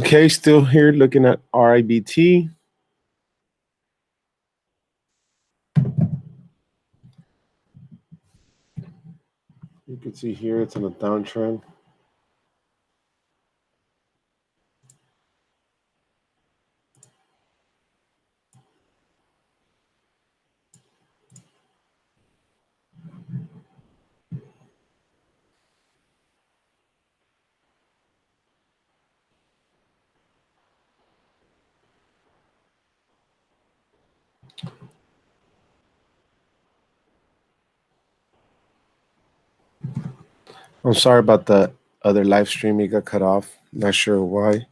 Okay, still here looking at RIBT. You can see here it's on a downtrend. I'm sorry about the other live stream. It got cut off. Not sure why.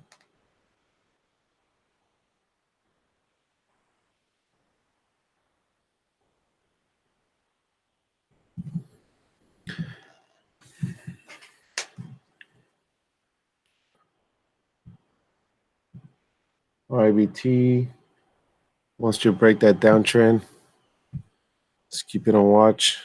RIBT wants to break that downtrend. Let's keep it on watch.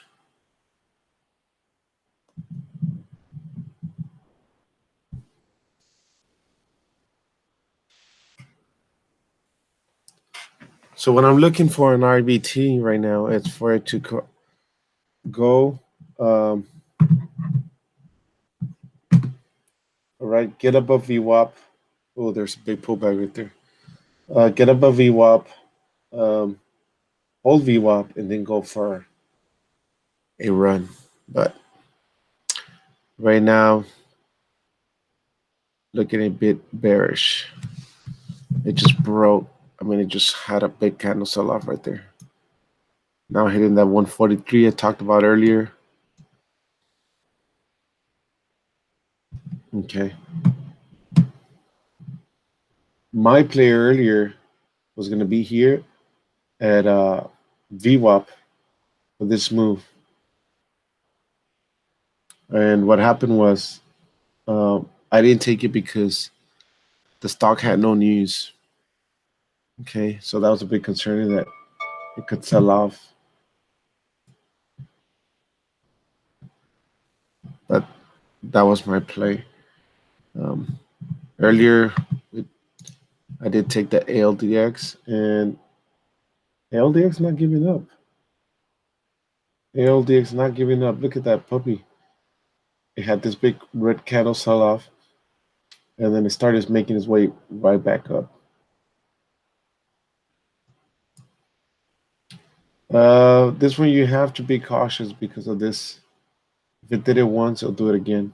So what I'm looking for in RIBT right now is for it to go. All right, get above VWAP. Oh, there's a big pullback right there. Get above VWAP, hold VWAP, and then go for a run. But right now, looking a bit bearish. It just broke. I mean, it just had a big candle sell-off right there. Now hitting that 143 I talked about earlier. Okay. My play earlier was going to be here at VWAP for this move. And what happened was I didn't take it because the stock had no news. Okay, so that was a big concern that it could sell off. But that was my play. Earlier, I did take the ALDX, and ALDX not giving up. ALDX not giving up. Look at that puppy. It had this big red candle sell off, and then it started making its way right back up. This one you have to be cautious because of this. If it did it once, it'll do it again.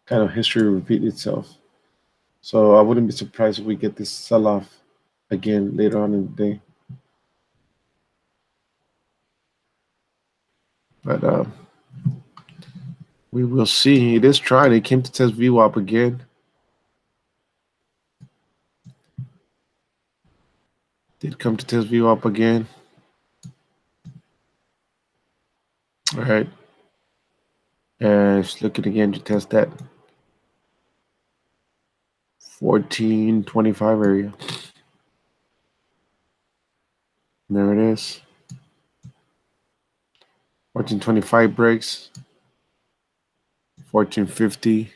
Kind of history will repeat itself. So I wouldn't be surprised if we get this sell-off again later on in the day. But we will see. It is trying. It came to test VWAP again. Did come to test VWAP again. All right. And it's looking again to test that 1425 area. There it is. 1425 breaks. 1450.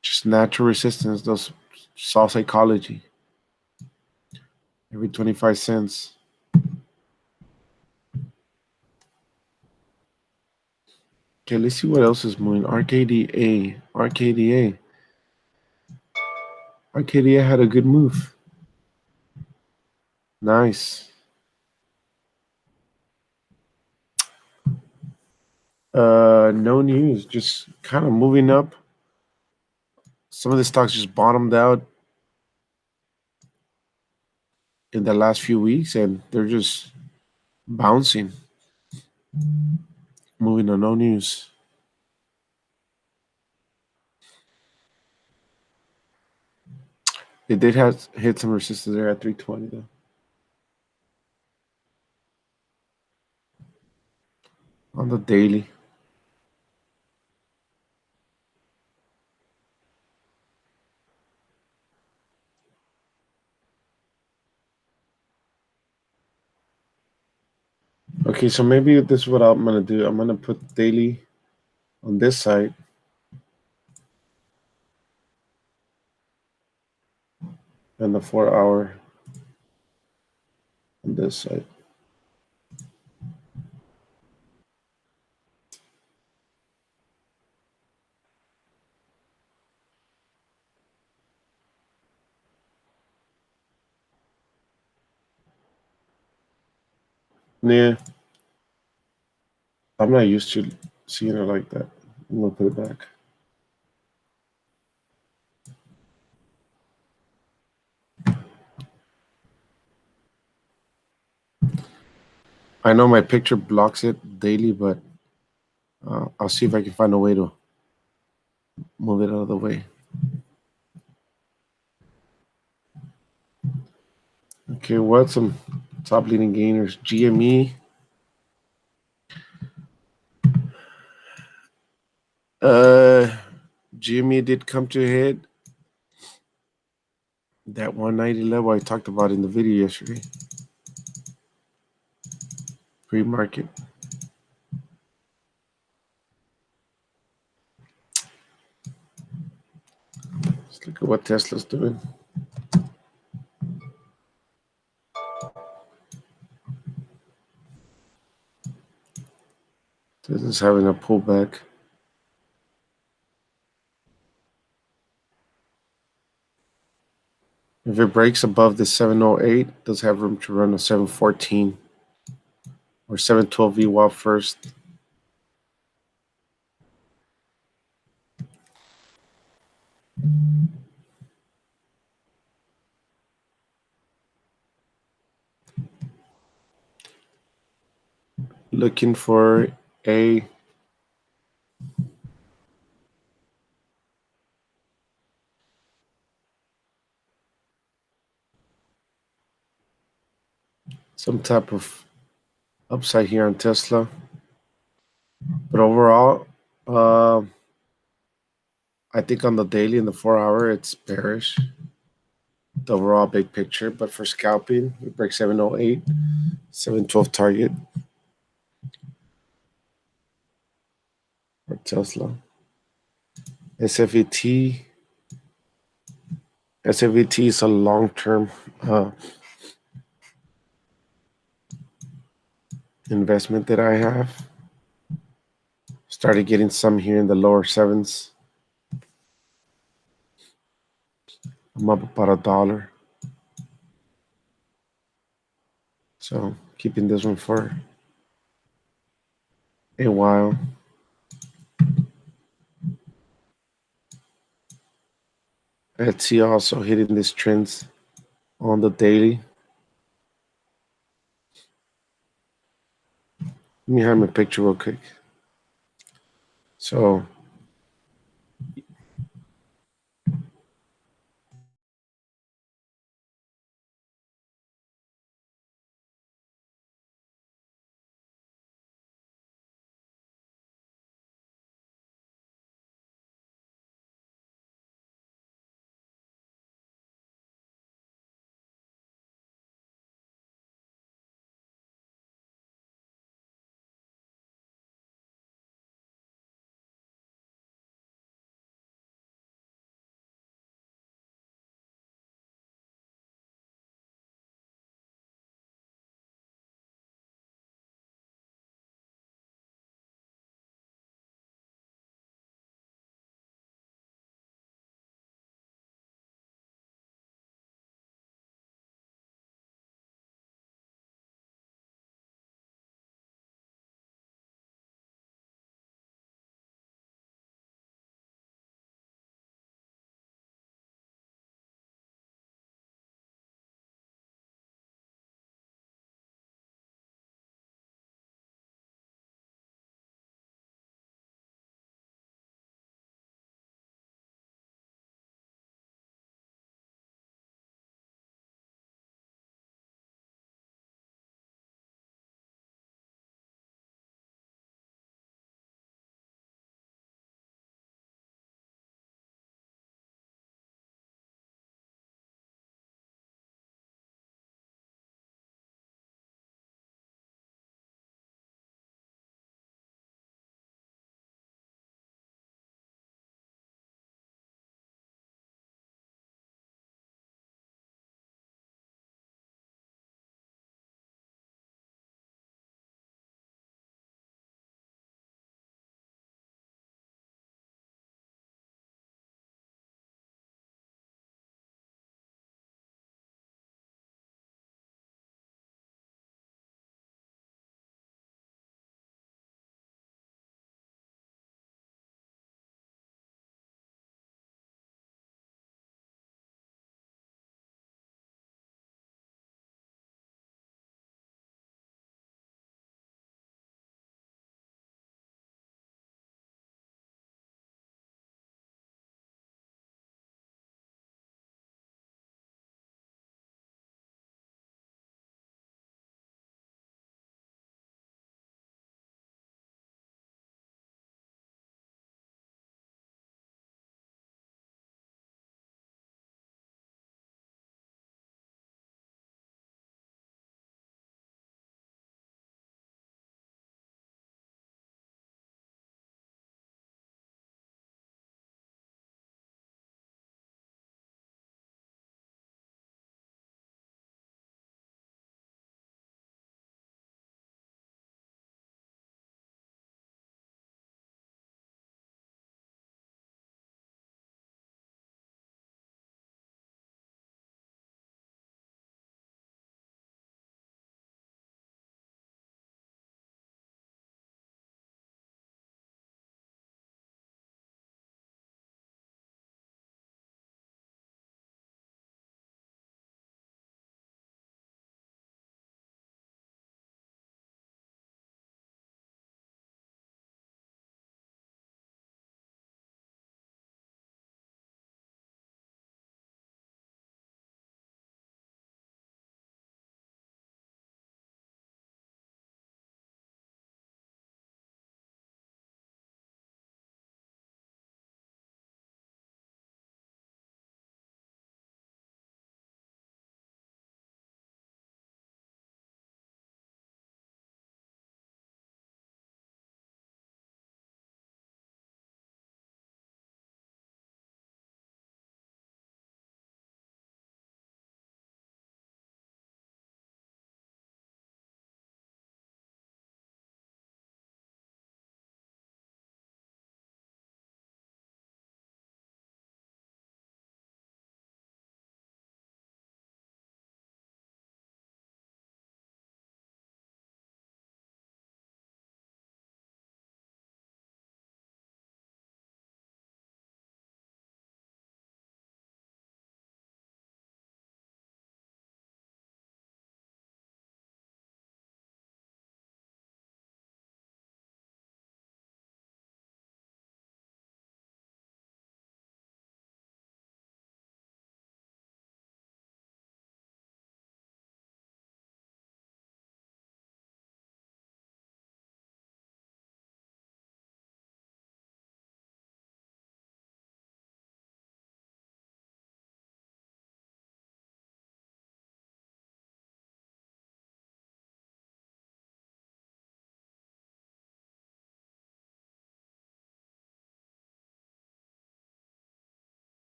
Just natural resistance. Those saw psychology. Every 25 cents. Okay, let's see what else is moving. RKDA. RKDA had a good move. Nice. No news. Just kind of moving up. Some of the stocks just bottomed out in the last few weeks, and they're just bouncing. Moving on, no news. It did hit some resistance there at 320 though. On the daily. Okay, so maybe this is what I'm gonna do. I'm gonna put daily on this side. and the 4 hour on this side. Yeah, I'm not used to seeing it like that. I'm gonna put it back. I know my picture blocks it daily, but I'll see if I can find a way to move it out of the way. Okay, what some top leading gainers? GME. GME did come to a hit. That 190 level I talked about in the video yesterday. Pre-market. Let's look at what Tesla's doing. Tesla's having a pullback. If it breaks above the 708, it does have room to run a 714 or 712 VWAP first. Looking for a some type of upside here on Tesla. But overall, I think on the daily and the 4 hour, it's bearish. The overall big picture. But for scalping, we break 708, 712 target for Tesla. SFET. SFET is a long-term investment that I have. Started getting some here in the lower sevens. I'm up about $1. So keeping this one for a while. Etsy also hitting these trends on the daily. Let me hide my picture real quick. So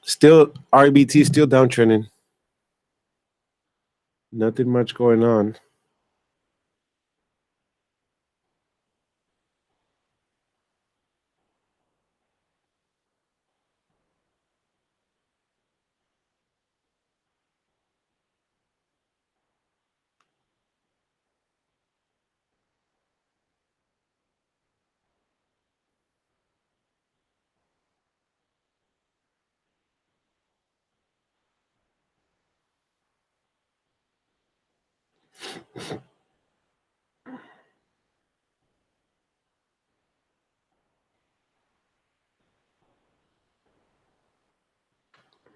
Still, RBT still downtrending. Nothing much going on.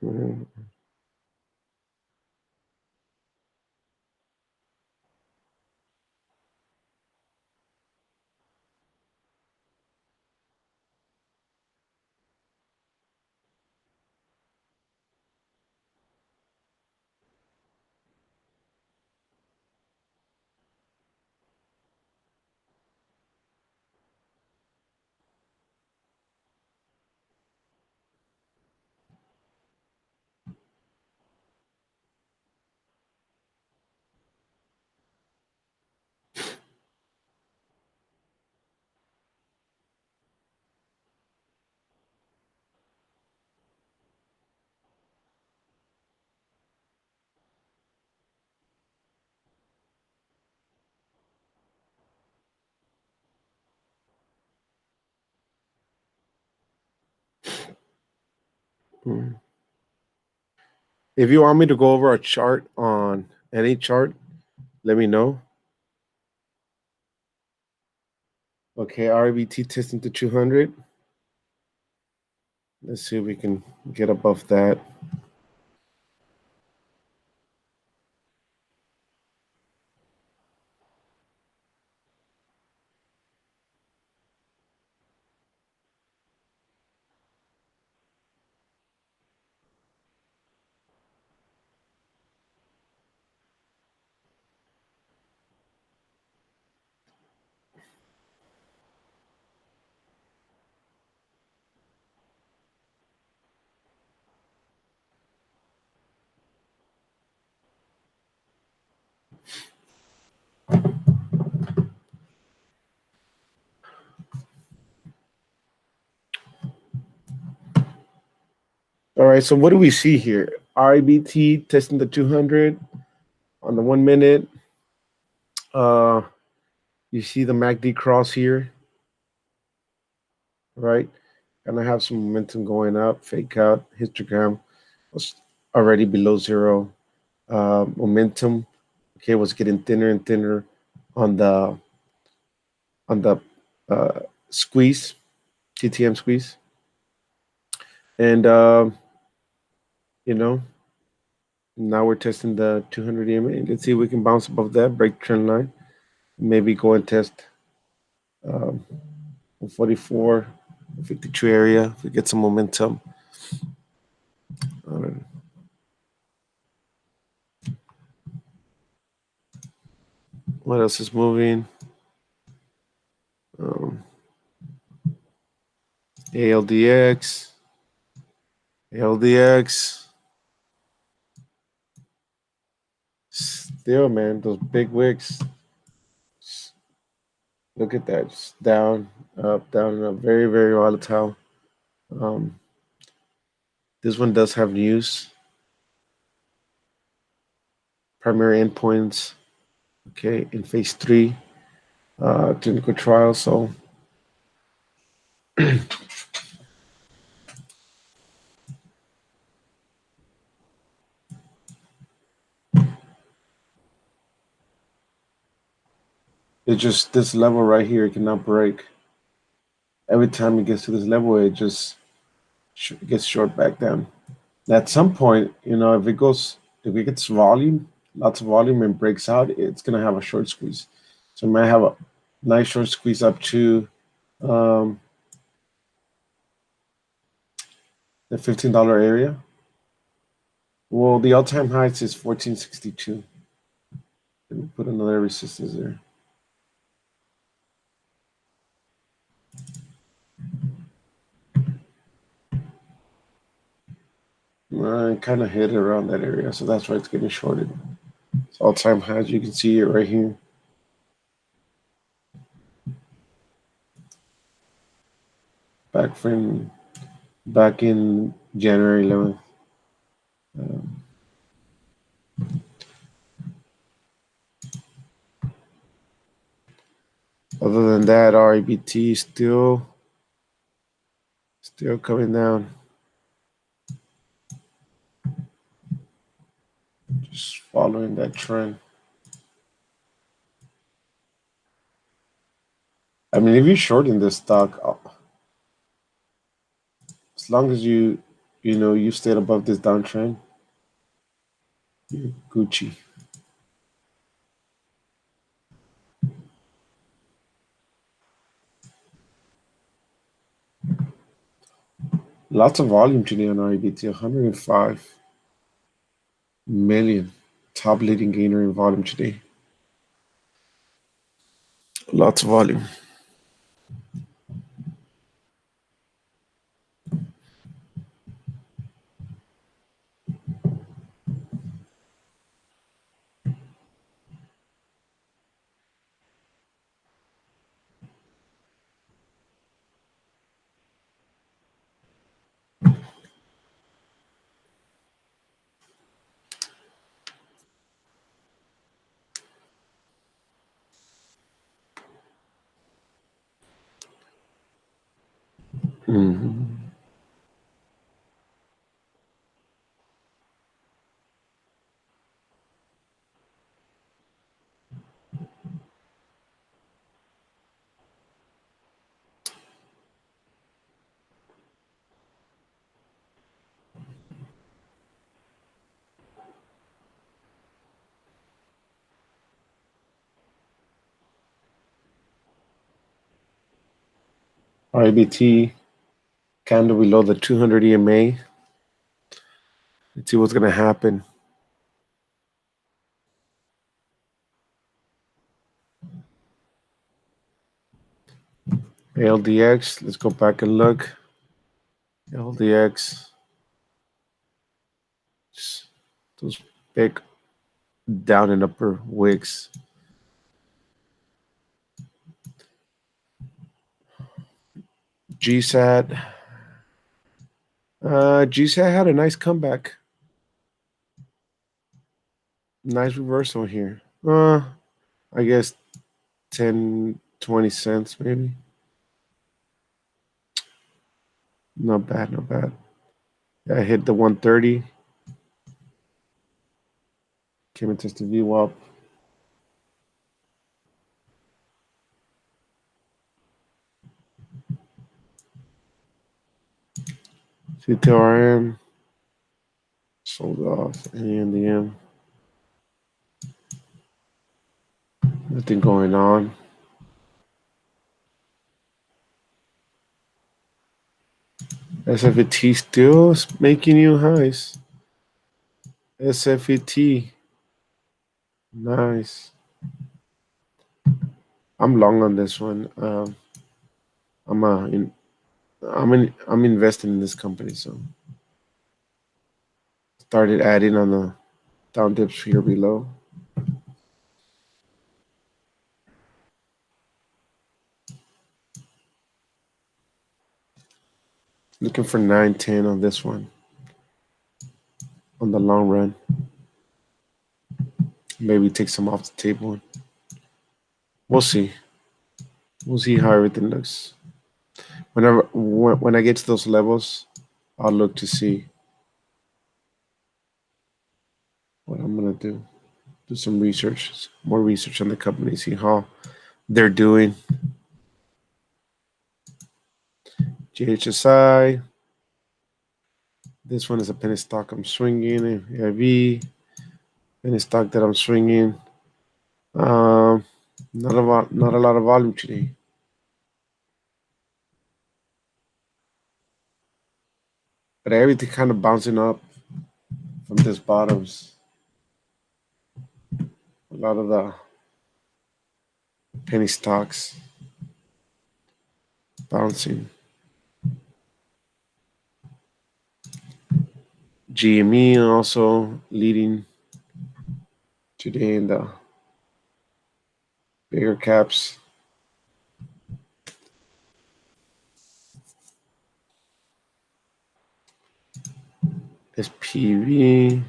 Mm. Mm. If you want me to go over a chart on any chart, let me know. Okay, RBT testing to 200. Let's see if we can get above that. All right, so what do we see here? RBT testing the 200 on the 1 minute. You see the MACD cross here, right? And I have some momentum going up, fake out, histogram was already below zero. Momentum, okay, was getting thinner and thinner on the squeeze, TTM squeeze. And you know, now we're testing the 200 EMA. Let's see if we can bounce above that, break trend line. Maybe go and test 44, 52 area if we get some momentum. What else is moving? ALDX. ALDX. Still, man, those big wicks. Look at that. Just down, and up. Very, very volatile. Um, this one does have news. Primary endpoints. Okay, in phase 3 clinical trial. So it's just this level right here. It cannot break. Every time it gets to this level, it just gets short back down. At some point, if it gets volume, lots of volume, and breaks out, it's gonna have a short squeeze. So it might have a nice short squeeze up to the $15 area. Well, the all-time highs is 1462. Let me put another resistance there. Kind of hit around that area, so that's why it's getting shorted. It's all-time highs. You can see it right here. Back in January 11th. Other than that, REBT is still coming down. Just following that trend. I mean, if you're shorting this stock, as long as you stayed above this downtrend, you're Gucci. Lots of volume today on REBT, 105 million. Top leading gainer in volume today. Lots of volume. Mm-hmm. REBT candle below the 200 EMA. Let's see what's going to happen. ALDX, let's go back and look. ALDX, just those big down and upper wicks. GSAT. GSAT had a nice comeback. Nice reversal here. I guess 10, 20 cents maybe. Not bad, not bad. I hit the 130. Came and tested VWAP. CTRM. Sold off. NNMD. Nothing going on. SFET still making new highs. SFET. Nice. I'm long on this one. I'm investing in this company, so started adding on the down dips here below. Looking for 9-10 on this one. On the long run. Maybe take some off the table. We'll see. We'll see how everything looks. When I get to those levels, I'll look to see what I'm gonna do. Do some research, more research on the company, see how they're doing. GHSI. This one is a penny stock I'm swinging. AIV. Penny stock that I'm swinging. Not a lot of volume today. But everything kind of bouncing up from these bottoms. A lot of the penny stocks bouncing. GME also leading today in the bigger caps. SPV.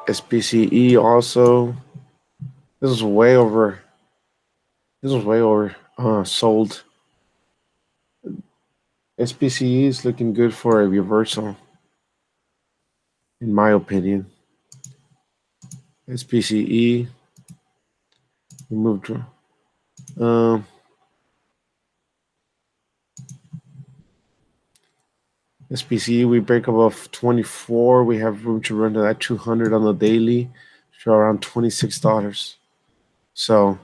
SPCE also. This is way over. This was way over sold. SPCE is looking good for a reversal, in my opinion. SPCE we moved. SPCE we break above 24. We have room to run to that 200 on the daily, to around $26. So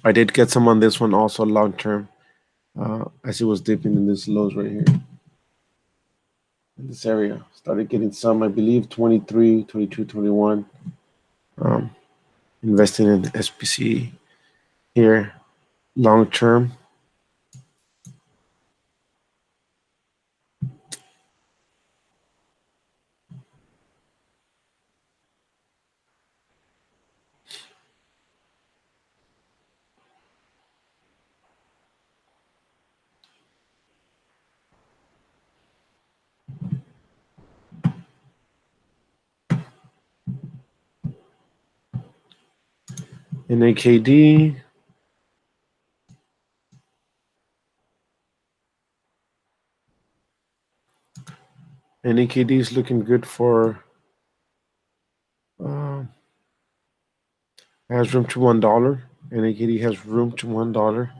I did get some on this one also long term. As it was dipping in this lows right here in this area. Started getting some, I believe, 23, 22, 21. Investing in SPC here long term. NAKD. NAKD is looking good for has room to $1. NAKD has room to $1.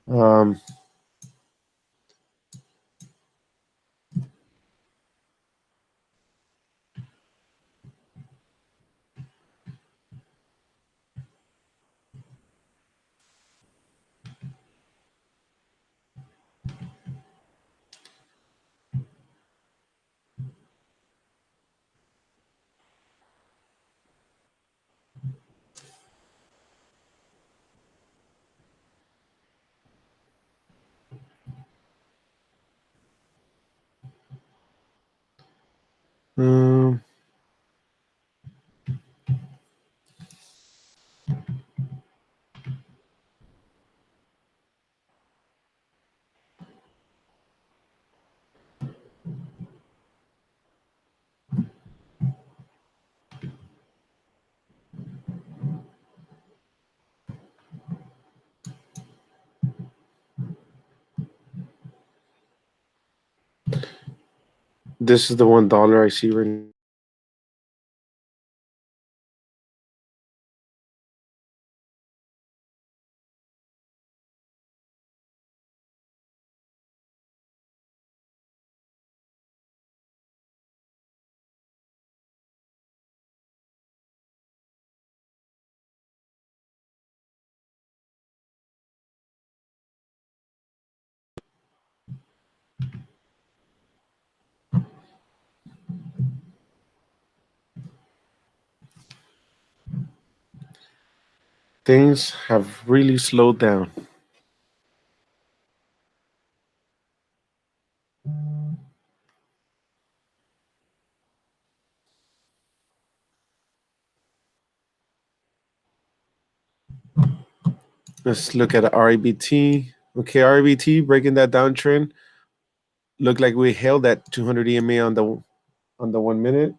Um, this is the $1 I see right now. Things have really slowed down. Let's look at REBT. Okay, REBT breaking that downtrend. Looked like we held that 200 EMA on the 1 minute.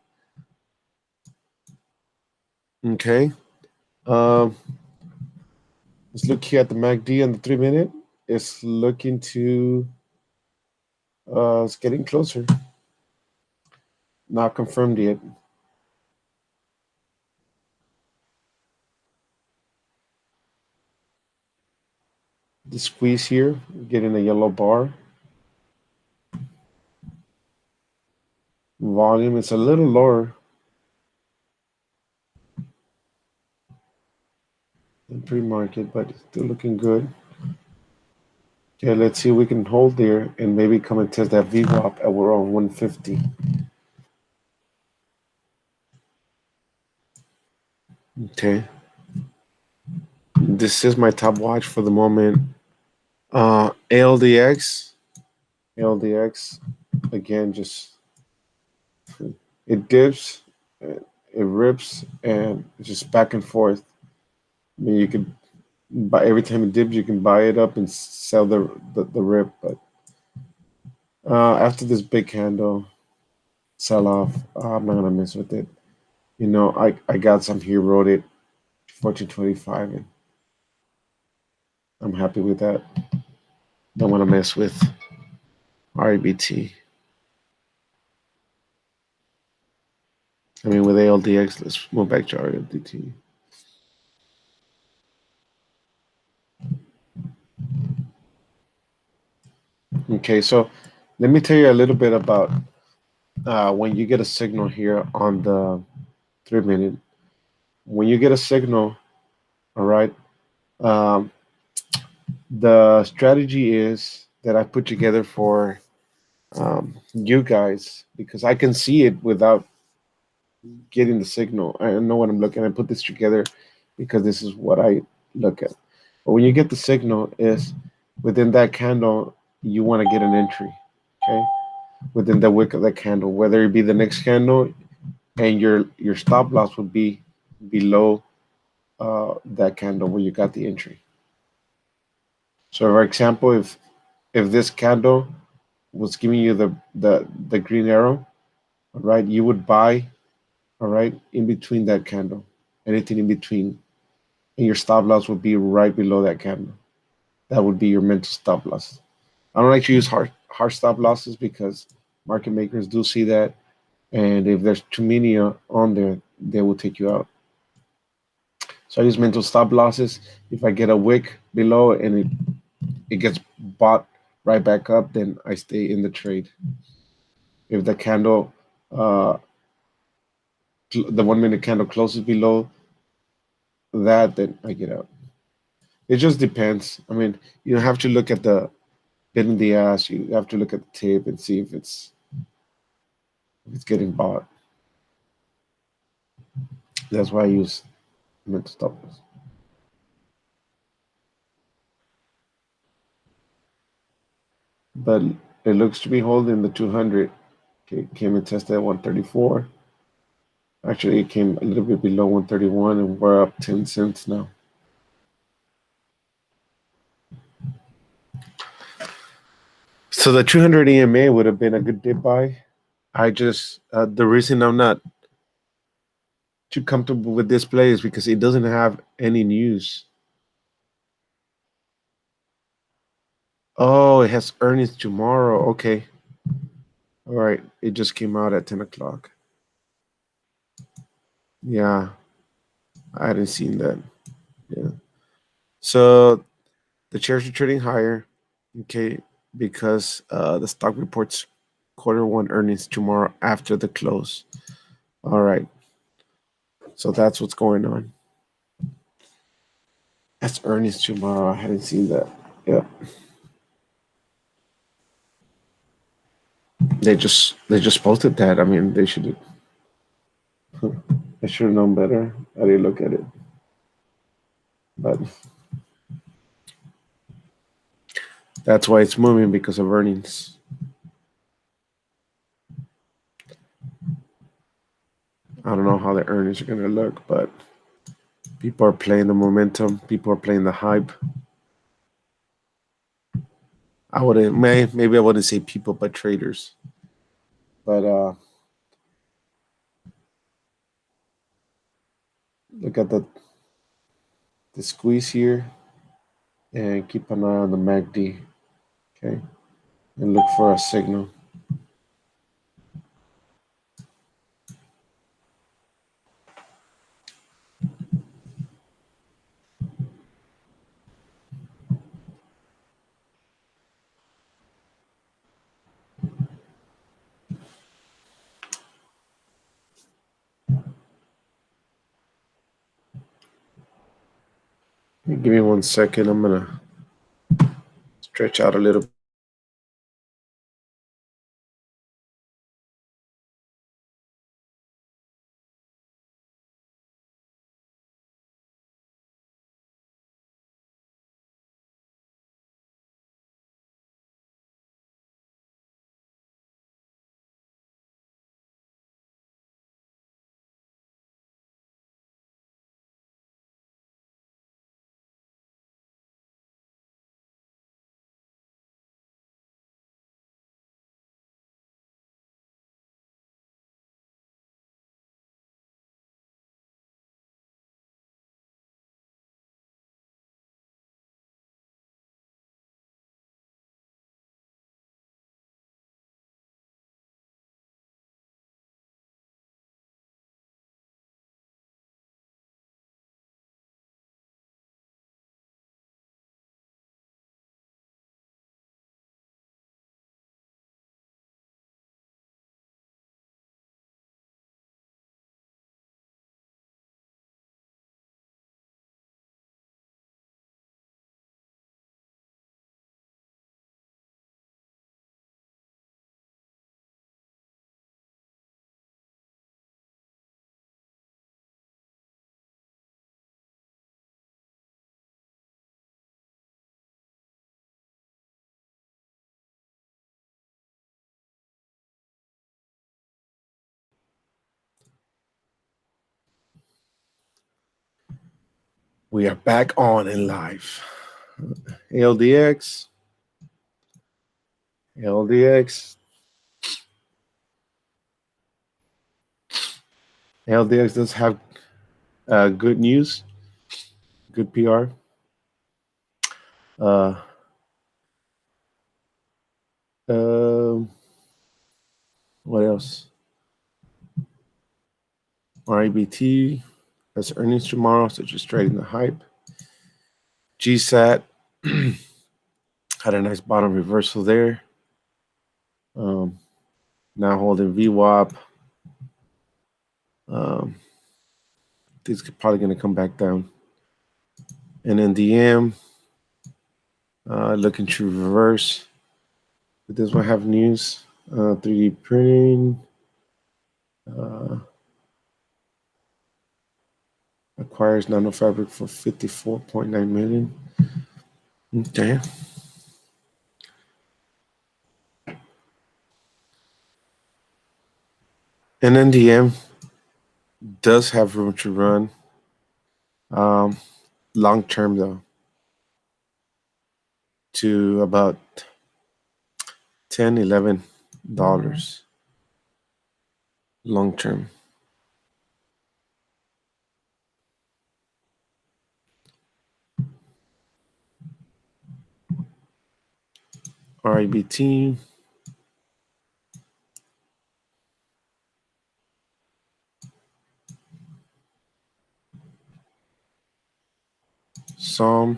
Okay. Let's look here at the MACD on the 3 minute. It's looking to it's getting closer. Not confirmed yet. The squeeze here, getting a yellow bar. Volume is a little lower than pre-market, but it's still looking good. Okay, let's see if we can hold there and maybe come and test that VWAP at around 150. Okay. This is my top watch for the moment. ALDX. ALDX. Again, just it dips, it rips, and it's just back and forth. I mean, you can buy every time it dips, you can buy it up and sell the rip. But after this big candle sell off, I'm not gonna mess with it. You know, I got some here, wrote it 1425, and I'm happy with that. Don't want to mess with REBT. I mean, with ALDX, let's move back to REBT. Okay, so let me tell you a little bit about when you get a signal here on the 3 minute. When you get a signal, all right, um, the strategy is that I put together for you guys because I can see it without getting the signal. I know what I'm looking. I put this together because this is what I look at. But when you get the signal, is within that candle, you want to get an entry, okay? Within the wick of the candle, whether it be the next candle, and your stop loss would be below that candle where you got the entry. So, for example, if this candle was giving you the green arrow, all right, you would buy, all right, in between that candle, anything in between, and your stop loss would be right below that candle. That would be your mental stop loss. I don't like to use hard stop losses because market makers do see that, and if there's too many on there, they will take you out. So I use mental stop losses. If I get a wick below and it gets bought right back up, then I stay in the trade. If the candle, the 1 minute candle closes below that, then I get out. It just depends. I mean, you have to look at the bid in the ask. You have to look at the tape and see if it's getting bought. That's why I use mental stop loss. But it looks to be holding the 200. Okay, came and tested at 134. Actually, it came a little bit below 131, and we're up 10 cents now. So the 200 EMA would have been a good dip buy. I just the reason I'm not too comfortable with this play is because it doesn't have any news. Oh, it has earnings tomorrow. Okay. All right. It just came out at 10 o'clock. Yeah. I hadn't seen that. Yeah. So the shares are trading higher. Okay. Because the stock reports Q1 earnings tomorrow after the close. All right. So that's what's going on. That's earnings tomorrow. I hadn't seen that. Yeah. They just posted that. I mean, they should. I should have known better. I didn't look at it, but that's why it's moving because of earnings. I don't know how the earnings are gonna look, but people are playing the momentum. People are playing the hype. I wouldn't. Maybe I wouldn't say people, but traders. But look at the squeeze here, and keep an eye on the MACD. Okay, and look for a signal. Give me 1 second. I'm gonna stretch out a little. We are back on in live. ALDX. ALDX. ALDX does have good news, good PR. Uh, what else? RIBT has earnings tomorrow, so just trading the hype. GSAT had a nice bottom reversal there. Now holding VWAP. This is probably going to come back down. NNDM looking to reverse. But this one have news. 3D printing. Acquires nanofabric for $54.9 million. Okay. NNDM does have room to run. Long term though, to about $10-11 long term. RIBT. Psalm.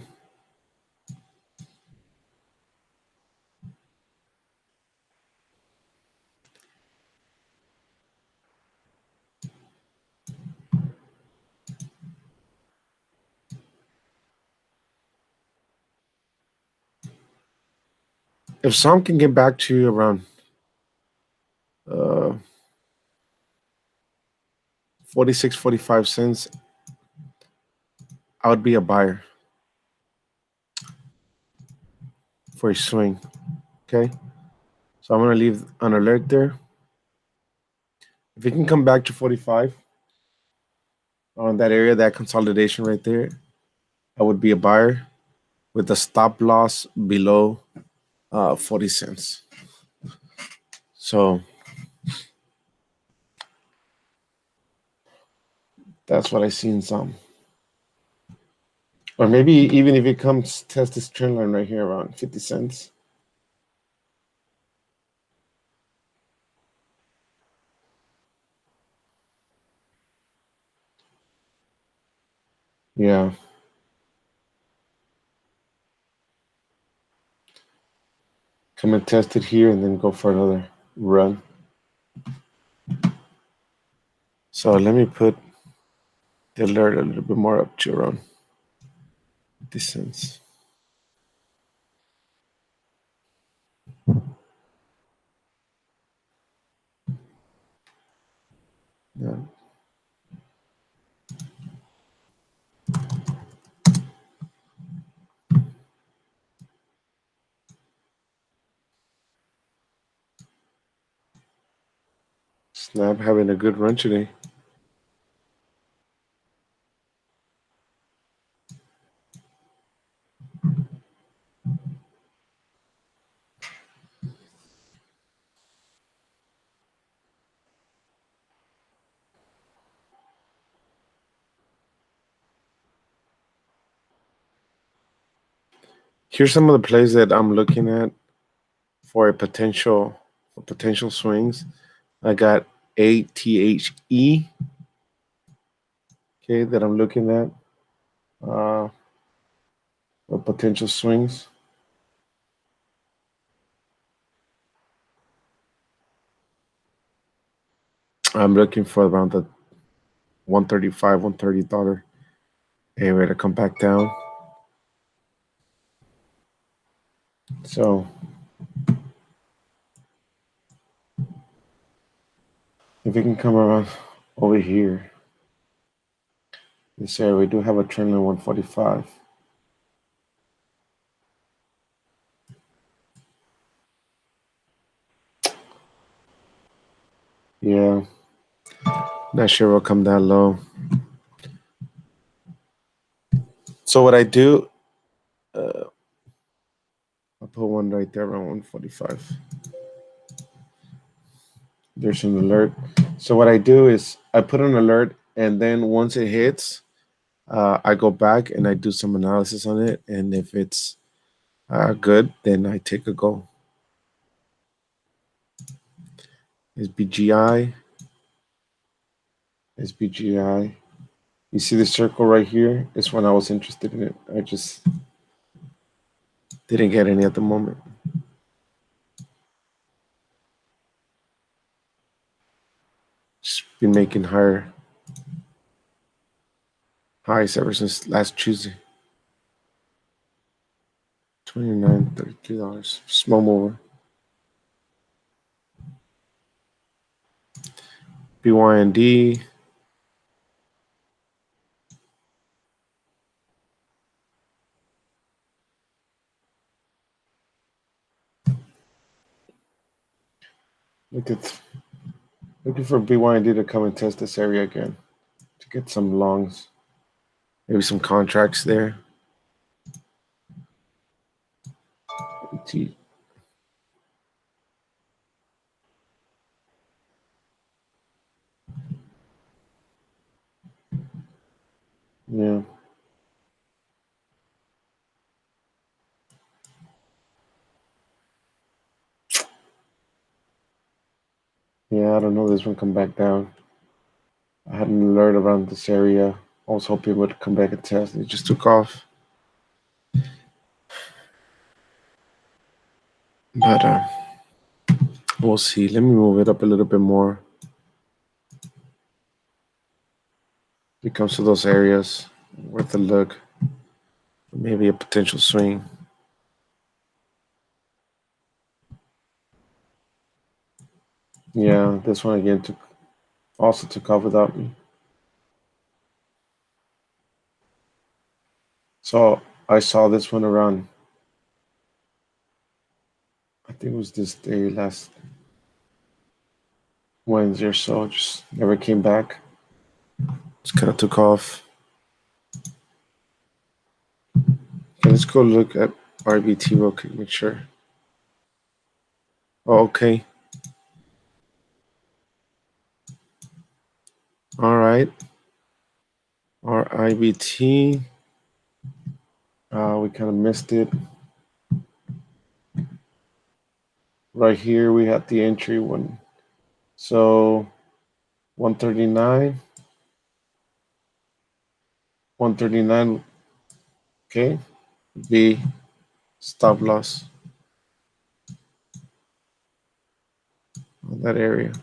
If Psalm can get back to around 46, 45 cents, I would be a buyer for a swing. Okay. So I'm going to leave an alert there. If it can come back to 45 on that area, that consolidation right there, I would be a buyer with a stop loss below 40 cents. So that's what I see in some. Or maybe even if it comes test this trend line right here around 50 cents. Yeah. Come and test it here and then go for another run. So let me put the alert a little bit more up to around 50 cents. Snap having a good run today. Here's some of the plays that I'm looking at for potential swings. I got ATHE, okay, that I'm looking at for potential swings. I'm looking for around the 135, $130 area to come back down. So if it can come around over here, this area, we do have a trend line 145. Yeah, not sure we'll come that low. So what I do, I'll put one right there around 145. There's an alert. So what I do is I put an alert, and then once it hits, I go back and I do some analysis on it. And if it's good, then I take a go. SBGI. SBGI. You see the circle right here? It's when I was interested in it. I just didn't get any at the moment. Just been making higher highs ever since last Tuesday. $29.33. Small mover. BYND. Looking for BYND to come and test this area again to get some longs, maybe some contracts there. Yeah. Yeah, I don't know. This one come back down. I had an alert around this area. I was hoping it would come back and test. It just took off. But we'll see. Let me move it up a little bit more. It comes to those areas, worth a look. Maybe a potential swing. Yeah, this one again also took off without me. So I saw this one around, I think it was this day last Wednesday or so. Just never came back. Just kind of took off. Okay, let's go look at RBT real quick, make sure. Oh, okay. All right. Our IBT, we kind of missed it. Right here, we had the entry one. So 139, 139, okay, B, stop loss on that area.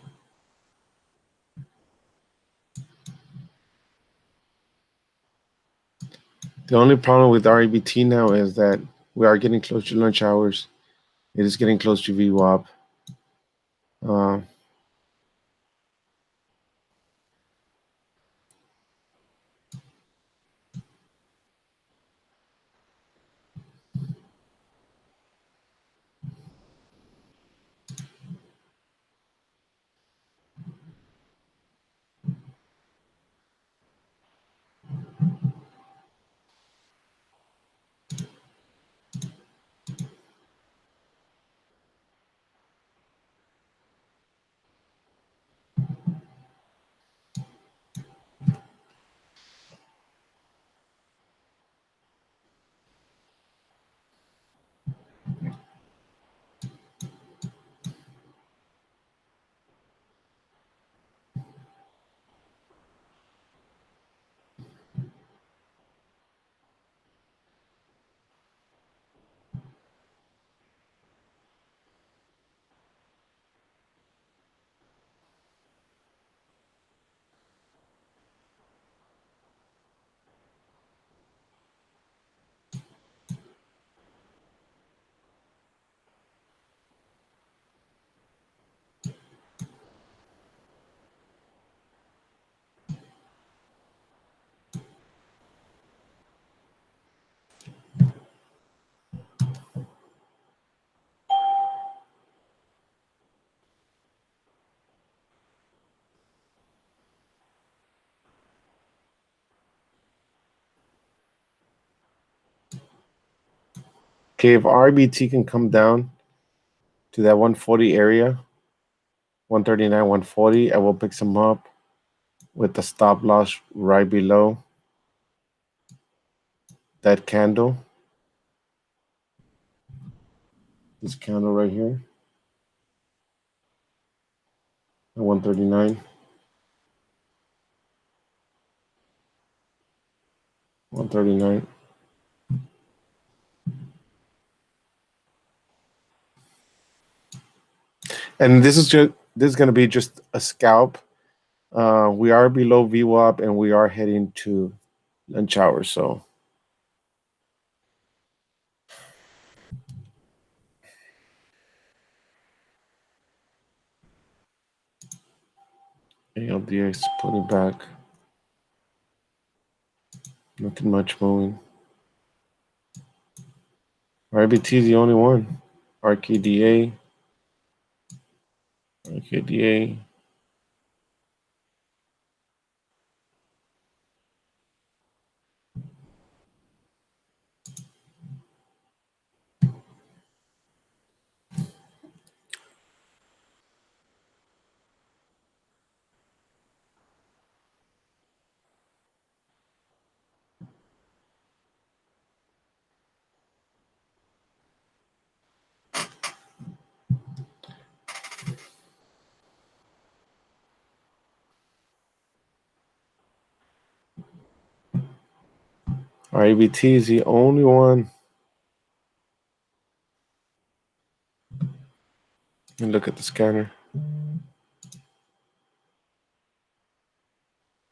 The only problem with REBT now is that we are getting close to lunch hours. It is getting close to VWAP. Okay, if RBT can come down to that 140 area, 139, 140, I will pick some up with the stop loss right below that candle. This candle right here at 139, 139. And this is going to be just a scalp. We are below VWAP and we are heading to lunch hour. So ALDX pulling back. Nothing much moving. RBT is the only one. RKDA. RKDA. RBT is the only one. And look at the scanner.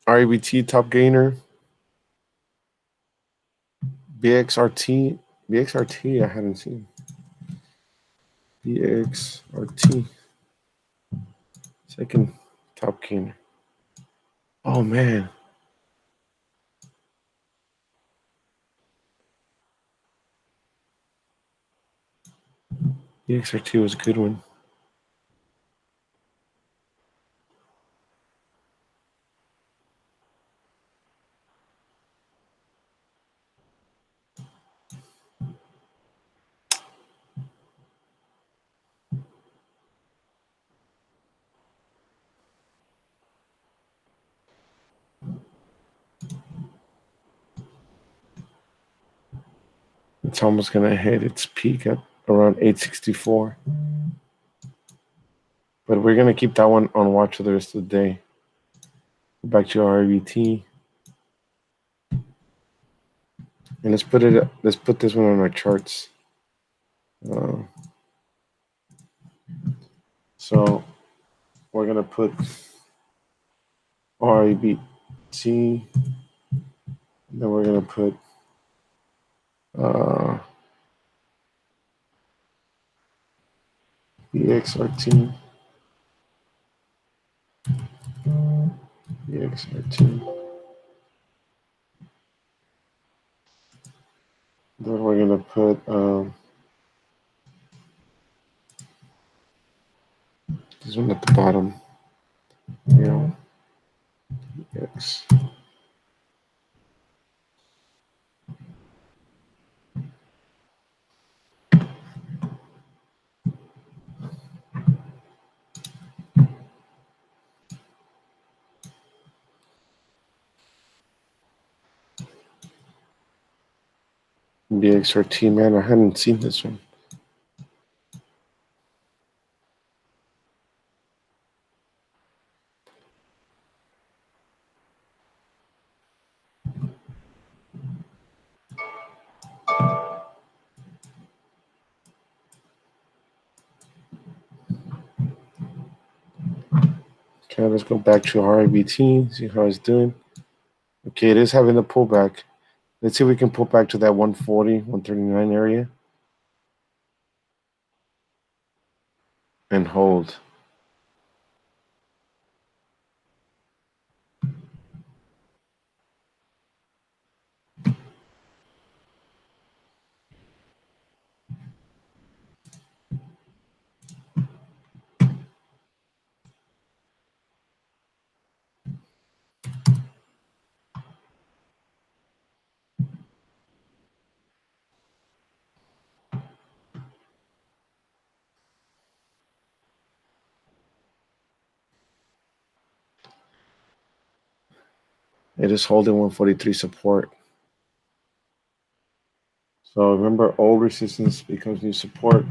RBT top gainer. BXRT. BXRT I hadn't seen. BXRT. Second top gainer. Oh man. BXRT was a good one. It's almost gonna hit its peak at around 864. But we're gonna keep that one on watch for the rest of the day. Back to our RBT. And let's put this one on our charts. So we're gonna put RBT, then we're gonna put BXRT, BXRT. Then we're gonna put this one at the bottom. Yes. BXRT, man, I hadn't seen this one. Okay, let's go back to RIBT, see how it's doing. Okay, it is having a pullback. Let's see if we can pull back to that 140, 139 area and hold. It is holding 143 support. So remember, old resistance becomes new support.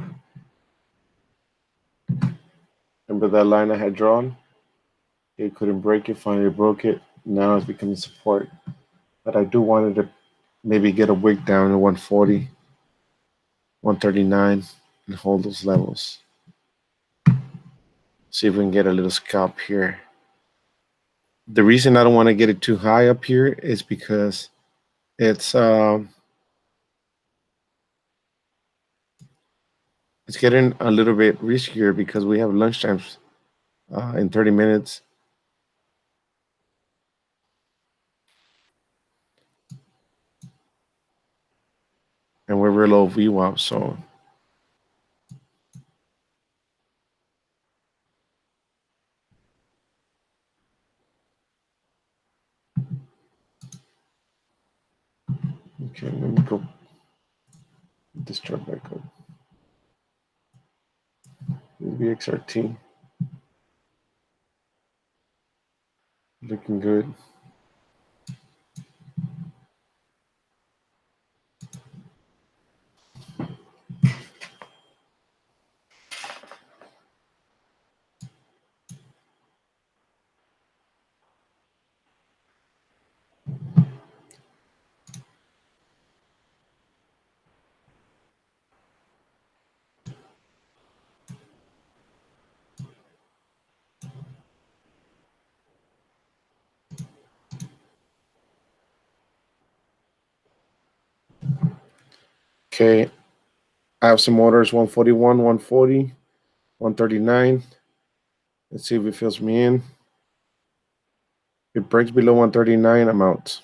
Remember that line I had drawn? It couldn't break it, finally broke it. Now it's becoming support. But I do want it to maybe get a wick down to 140, 139, and hold those levels. See if we can get a little scalp here. The reason I don't want to get it too high up here is because it's getting a little bit riskier because we have lunch times in 30 minutes. And we're real low VWAP, so okay, let me go this chart back up. VXRT looking good. Okay, I have some orders 141, 140, 139. Let's see if it fills me in. If it breaks below 139, I'm out.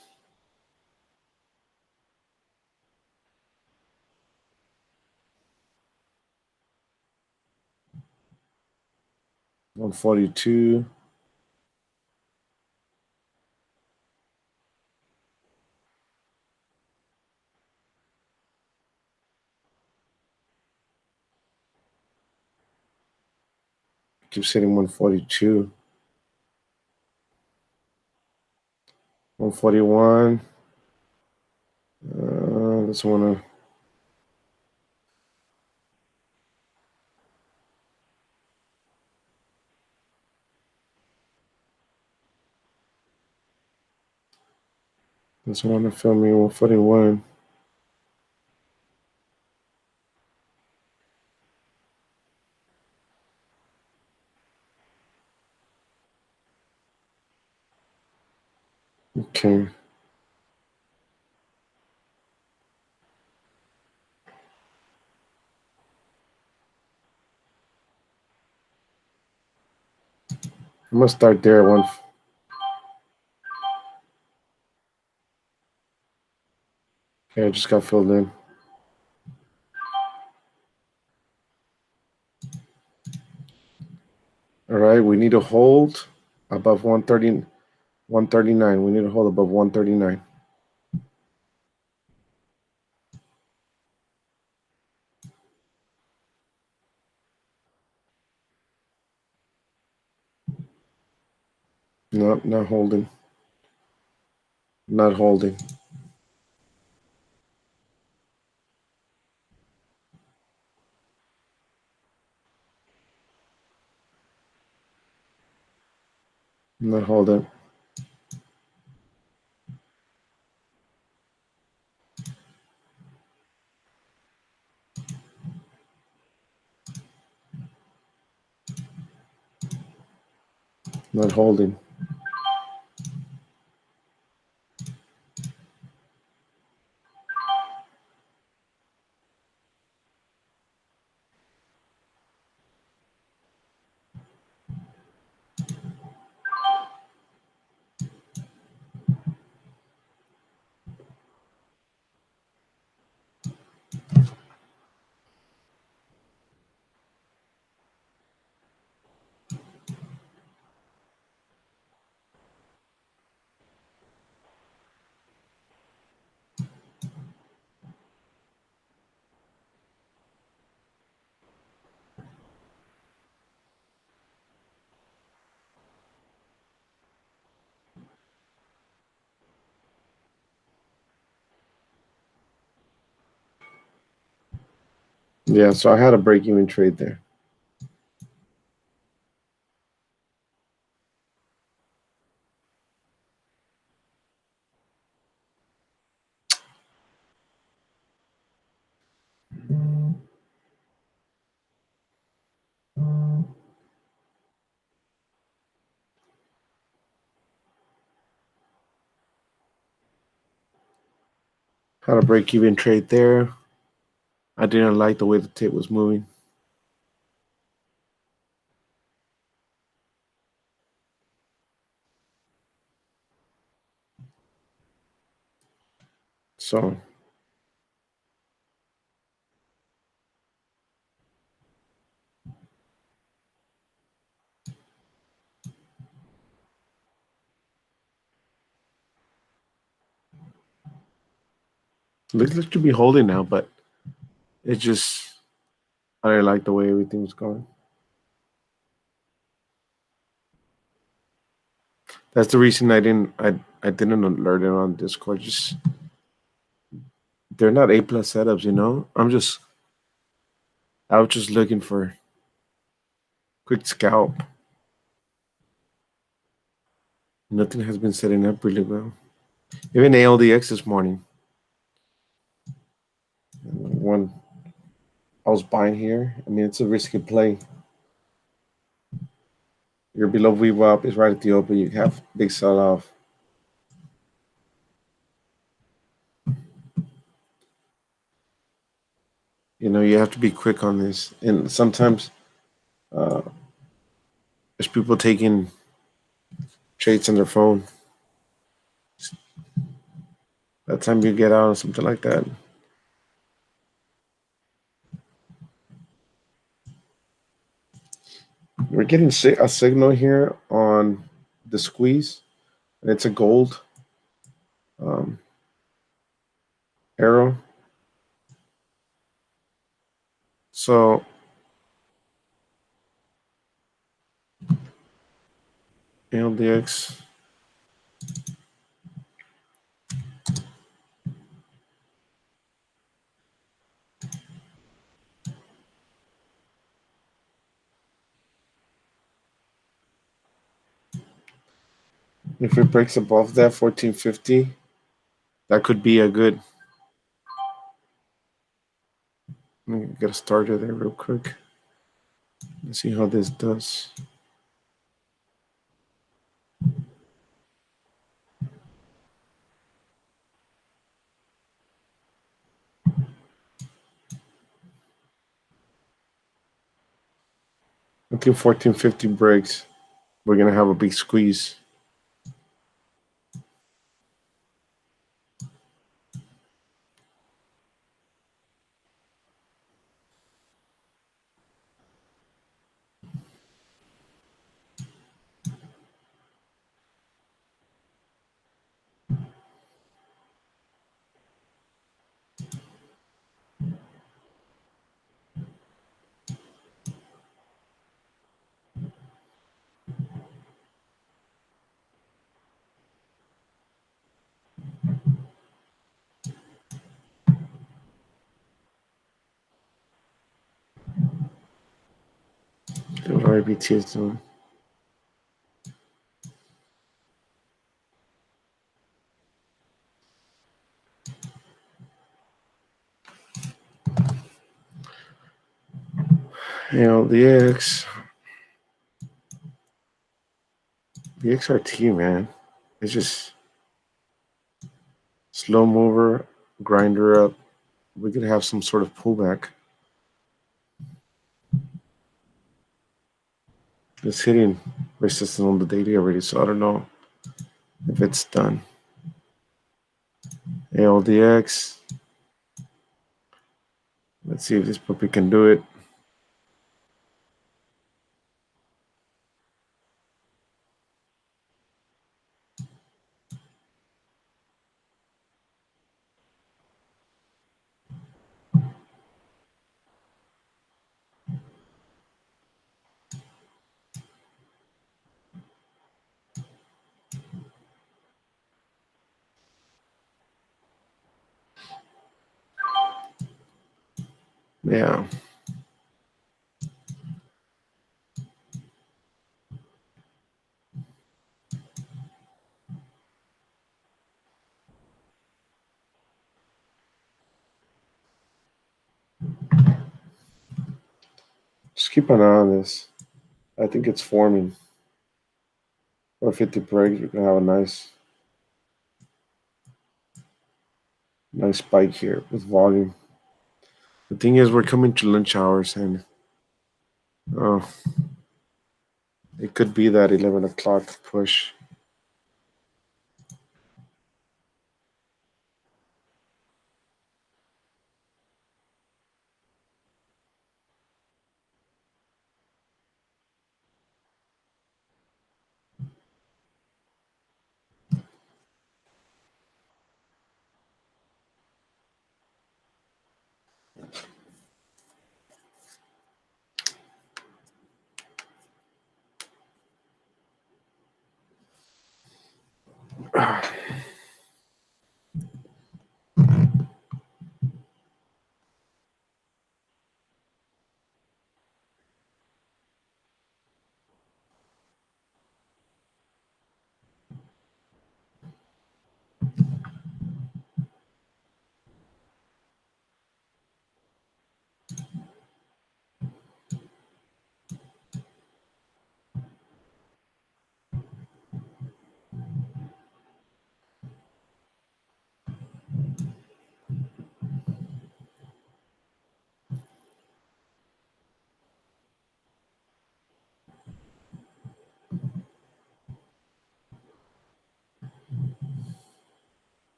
$142. Keep sitting 142. 141. Let's want to. Let's want to fill me 141. Okay. I'm gonna start there at one. Okay, I just got filled in. All right, we need to hold above 130, 139. We need to hold above 139. No, not holding. Not holding. Not holding. Not holding. Yeah, so I had a break-even trade there. Had a break-even trade there. I didn't like the way the tape was moving. So looks like to be holding now, but it just I didn't like the way everything was going. That's the reason I didn't alert it on Discord. Just they're not A+ setups, you know. I was just looking for quick scalp. Nothing has been setting up really well. Even ALDX this morning. When I was buying here, I mean it's a risky play. You're below VWAP, it's right at the open. You have big sell off. You know, you have to be quick on this. And sometimes uh, there's people taking trades on their phone. By the time you get out or something like that. We're getting a signal here on the squeeze, and it's a gold um, arrow. So ALDX. If it breaks above that 1450, that could be a good. Let me get a starter there real quick. Let's see how this does. Until 1450 breaks, we're gonna have a big squeeze. The RBT is doing. ALDX. The XRT, man, it's just slow mover, grinder up. We could have some sort of pullback. It's hitting resistance on the daily already, so I don't know if it's done. ALDX. Let's see if this puppy can do it. Yeah. Just keep an eye on this. I think it's forming. Or if it breaks, we're gonna have a nice spike here with volume. The thing is, we're coming to lunch hours, and oh, it could be that 11 o'clock push.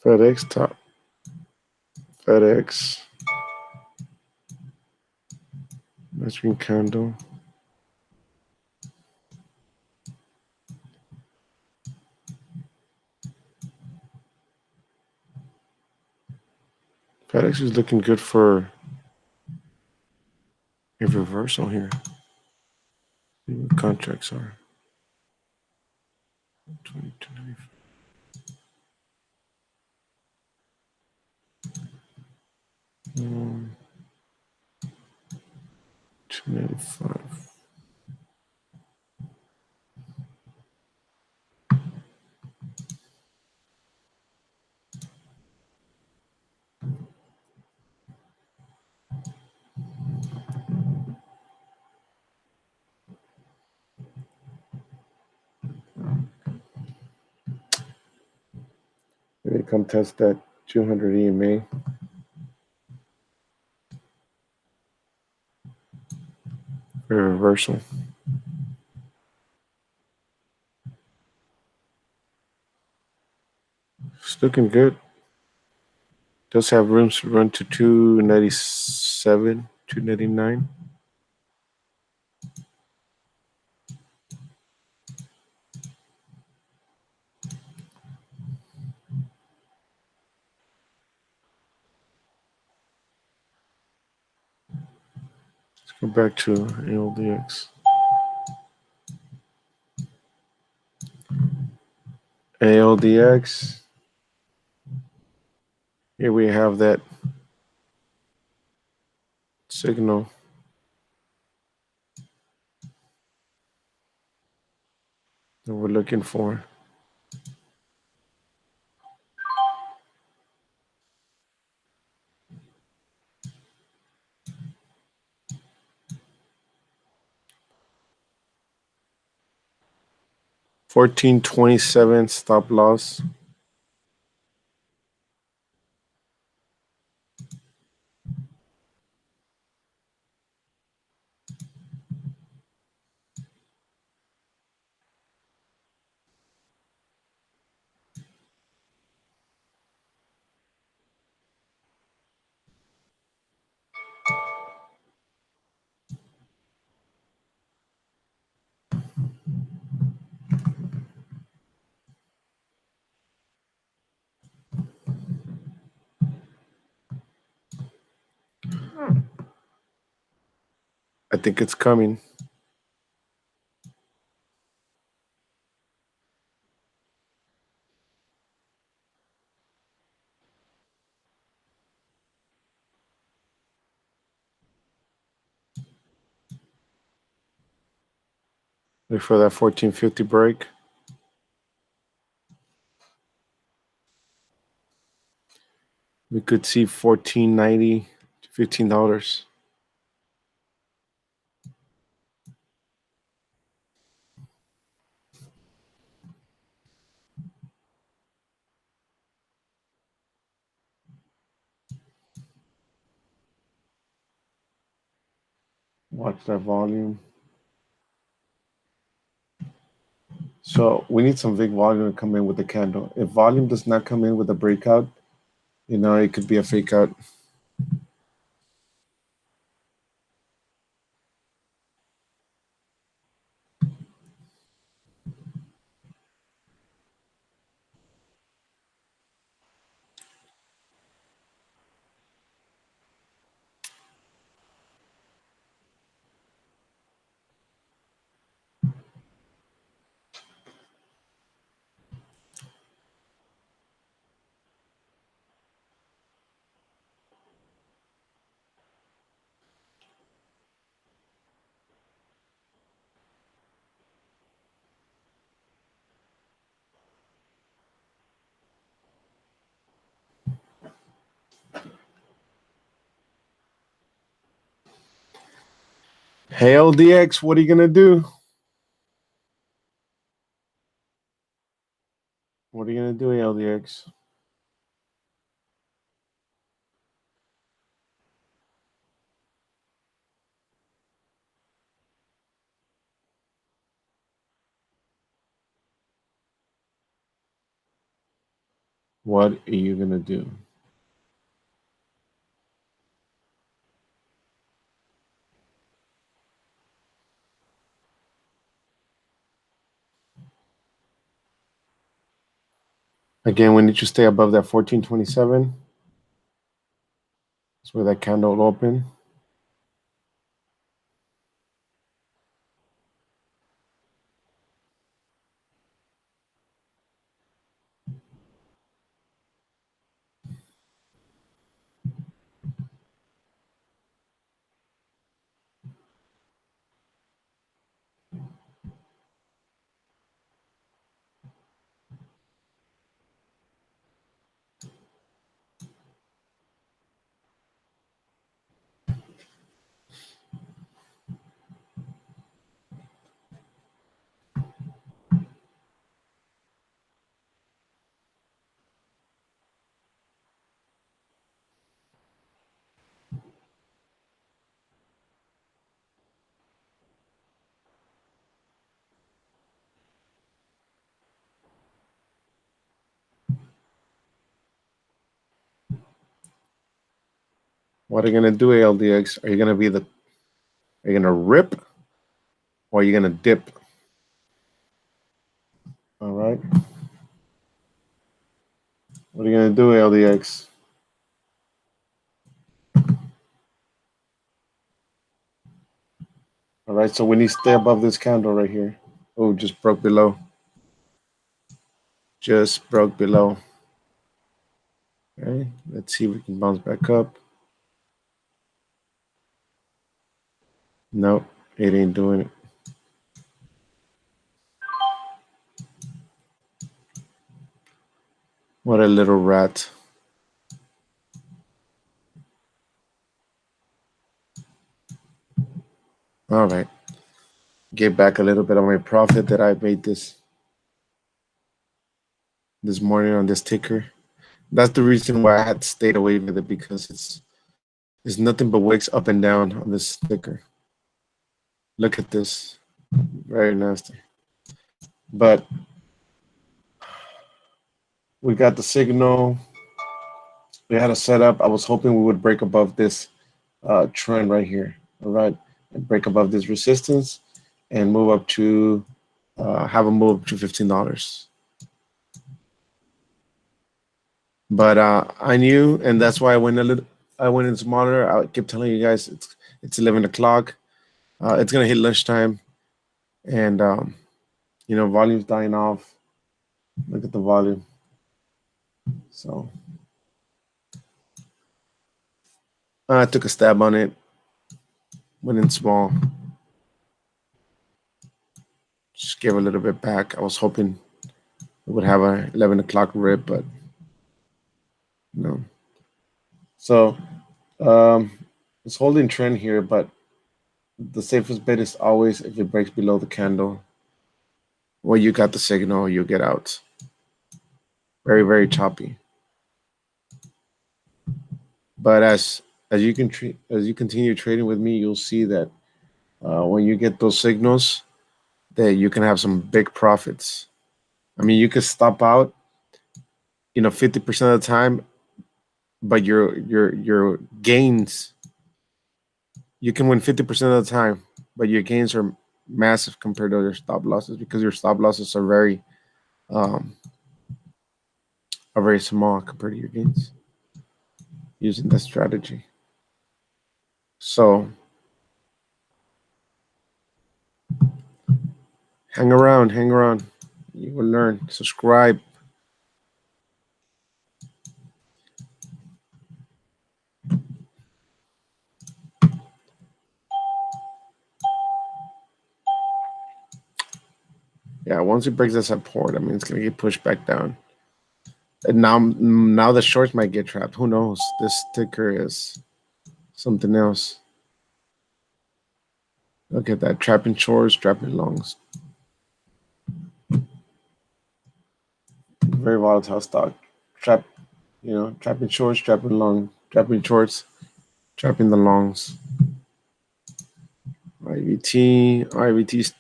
FedEx top. FedEx. Nice green candle. FedEx is looking good for a reversal here. See what contracts are. 22.95. Um, 295. Maybe come test that 200 EMA. For a reversal. It's looking good. Does have rooms to run to 297, 299. Let's go back to ALDX. ALDX. Here we have that signal. That we're looking for. $14.27 stop loss. I think it's coming. Wait for that 1450 break. We could see $14.90 to $15. Watch that volume. So we need some big volume to come in with the candle. If volume does not come in with a breakout, it could be a fake out. Hey, ALDX, what are you going to do? What are you going to do, ALDX? What are you going to do? Again, we need to stay above that 1427. That's where that candle will open. What are you going to do, ALDX? Are you going to rip or are you going to dip? All right. What are you going to do, ALDX? All right, so we need to stay above this candle right here. Oh, just broke below. Just broke below. Okay, let's see if we can bounce back up. Nope, it ain't doing it. What a little rat. All right. Get back a little bit of my profit that I made this morning on this ticker. That's the reason why I had stayed away with it, because it's nothing but wicks up and down on this ticker. Look at this. Very nasty. But we got the signal. We had a setup. I was hoping we would break above this trend right here. All right. And break above this resistance and move up to have a move up to $15. But I knew, and that's why I went in smaller. I kept telling you guys it's 11 o'clock. It's gonna hit lunchtime, and volume's dying off. Look at the volume. So I took a stab on it. Went in small. Just gave a little bit back. I was hoping it would have a 11 o'clock rip, but no. So it's holding trend here, but the safest bet is always if it breaks below the candle. Well, you got the signal, you get out. Very, very choppy. But as you continue trading with me, you'll see that when you get those signals, that you can have some big profits. I mean, you could stop out, 50% of the time, but your gains, you can win 50% of the time, but your gains are massive compared to your stop losses because your stop losses um, are very small compared to your gains using that strategy. So hang around, hang around. You will learn. Subscribe. Yeah, once it breaks that support, I mean, it's gonna get pushed back down. And now the shorts might get trapped. Who knows? This ticker is something else. Look at that, trapping shorts, trapping longs. Very volatile stock. Trapping shorts, trapping long, trapping shorts, trapping the longs. IVT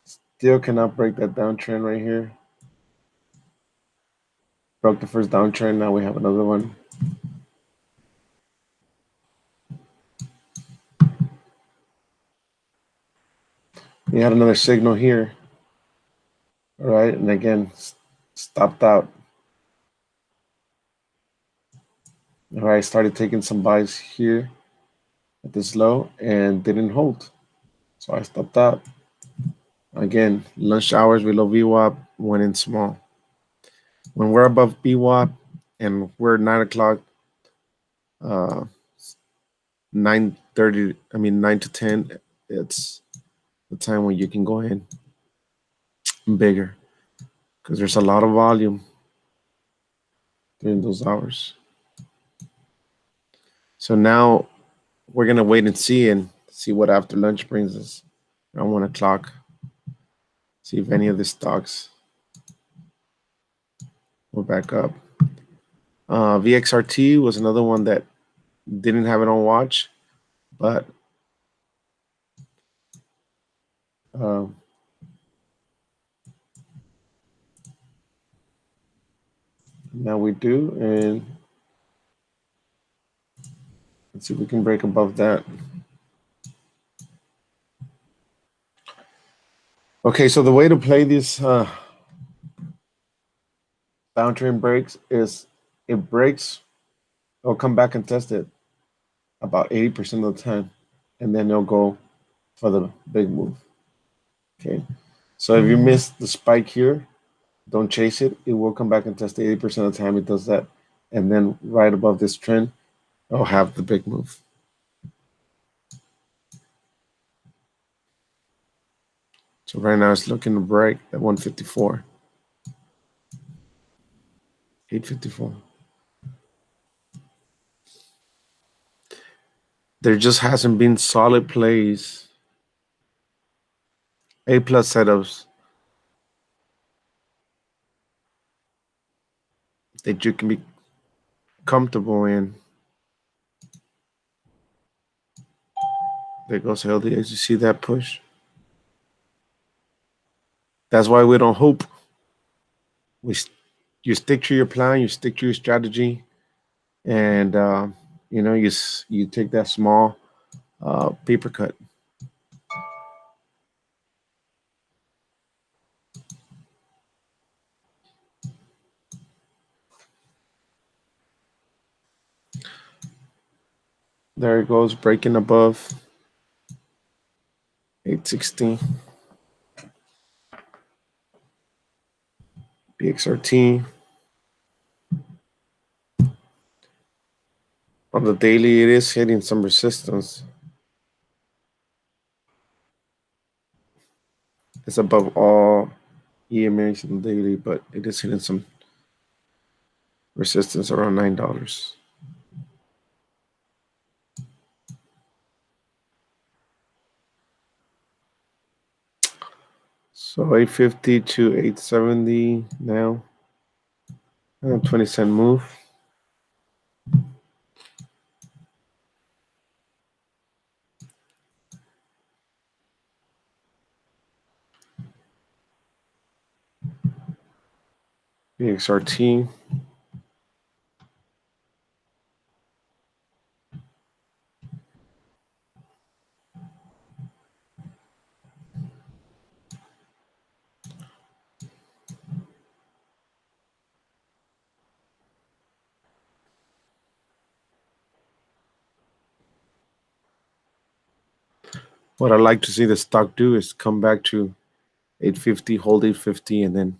still cannot break that downtrend right here. Broke the first downtrend, now we have another one. We had another signal here. All right, and again, stopped out. All right, started taking some buys here at this low and didn't hold. So I stopped out. Again, lunch hours below VWAP, went in small. When we're above VWAP and we're 9 o'clock, 9:30, 9 to 10, it's the time when you can go in bigger because there's a lot of volume during those hours. So now we're going to wait and see what after lunch brings us around 1 o'clock. See if any of the stocks will back up. VXRT was another one that didn't have it on watch, but now we do, and let's see if we can break above that. Okay, so the way to play these downtrend breaks is it breaks, it'll come back and test it about 80% of the time, and then it'll go for the big move. Okay, so if you miss the spike here, don't chase it. It will come back and test 80% of the time. It does that, and then right above this trend, it'll have the big move. So right now it's looking to break at 154. 854. There just hasn't been solid plays, A+ setups that you can be comfortable in. There goes ALDX. You see that push? That's why we don't hope. You stick to your plan, you stick to your strategy, and you take that small paper cut. There it goes, breaking above 860. BXRT. On the daily, it is hitting some resistance. It's above all EMAs in the daily, but it is hitting some resistance around $9. So 850 to 870 now. 20-cent move. BXRT. What I like to see the stock do is come back to 850, hold 850, and then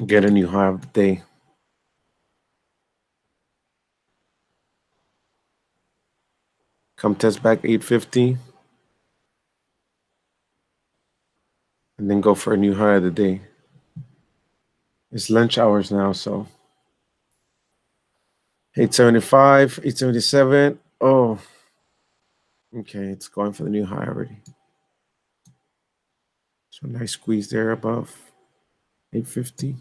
get a new high of the day. Come test back 850, and then go for a new high of the day. It's lunch hours now, so 875, 877. Oh, okay, it's going for the new high already. So nice squeeze there above 850.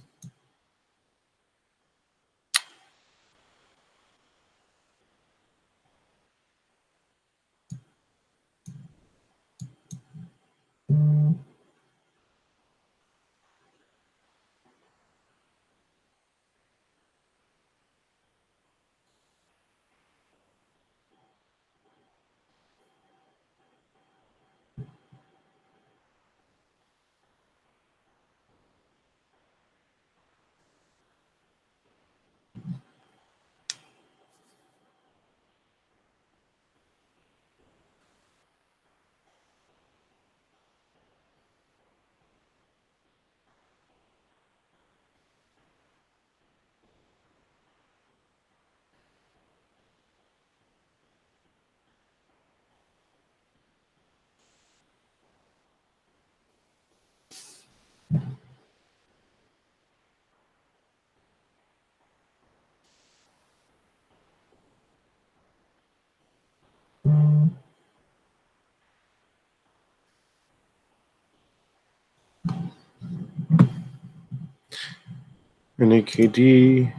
NAKD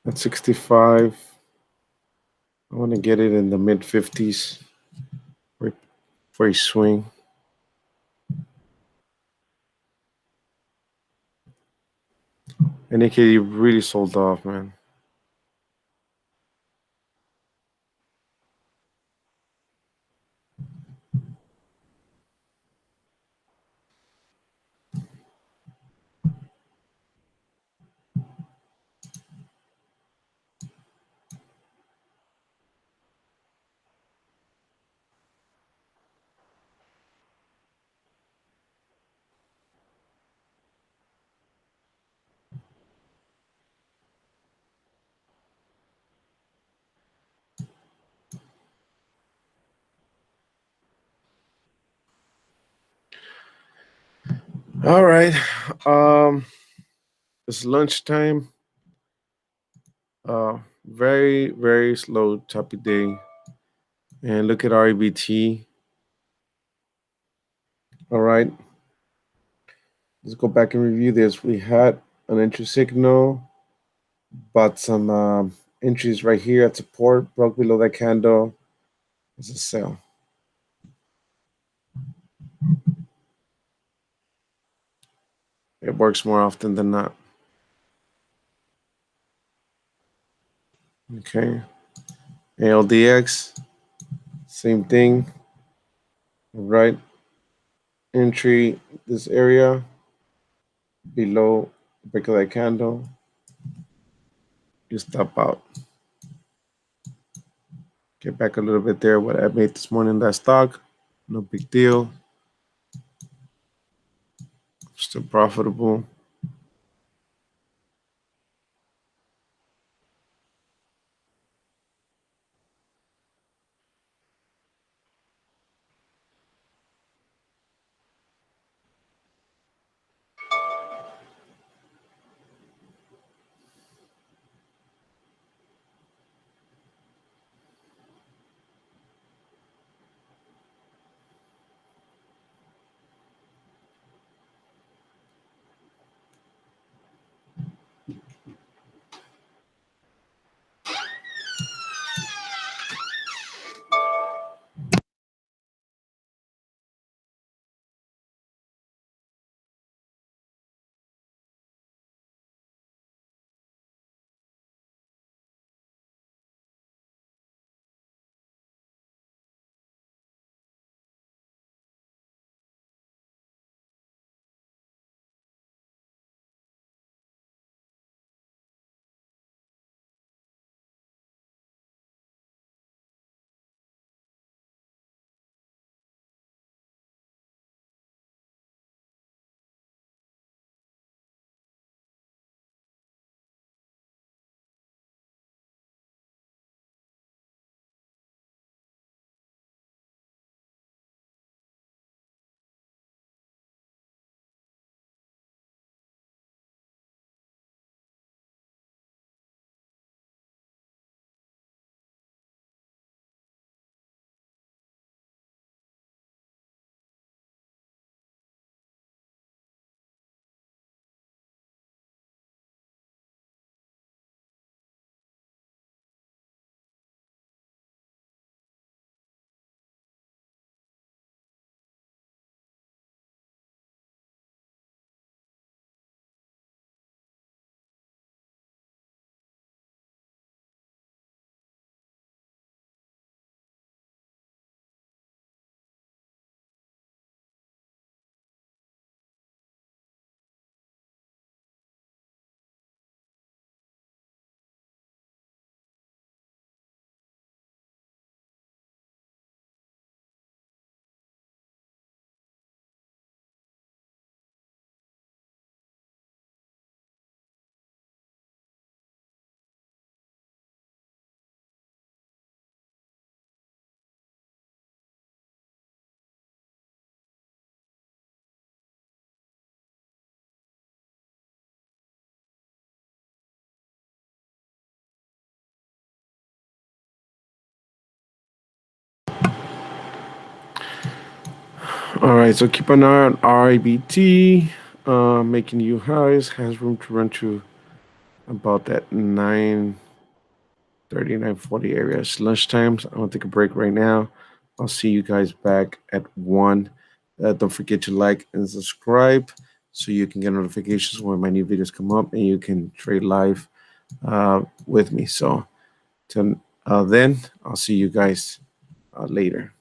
at 65. I want to get it in the mid 50s for a swing. NAKD really sold off, man. All right. It's lunchtime. Very, very slow type of day. And look at REBT. All right. Let's go back and review this. We had an entry signal, but some entries right here at support, broke below that candle. It's a sell. It works more often than not. Okay. ALDX, same thing. All right. Entry this area below break of that candle. You stop out. Get back a little bit there. What I made this morning, that stock, no big deal. Still profitable. All right, so keep an eye on RIBT, making new highs, has room to run to about that 9:30, 9:40 area. It's lunchtime. So I'm gonna take a break right now. I'll see you guys back at 1. Don't forget to like and subscribe so you can get notifications when my new videos come up and you can trade live with me. So till then, I'll see you guys later.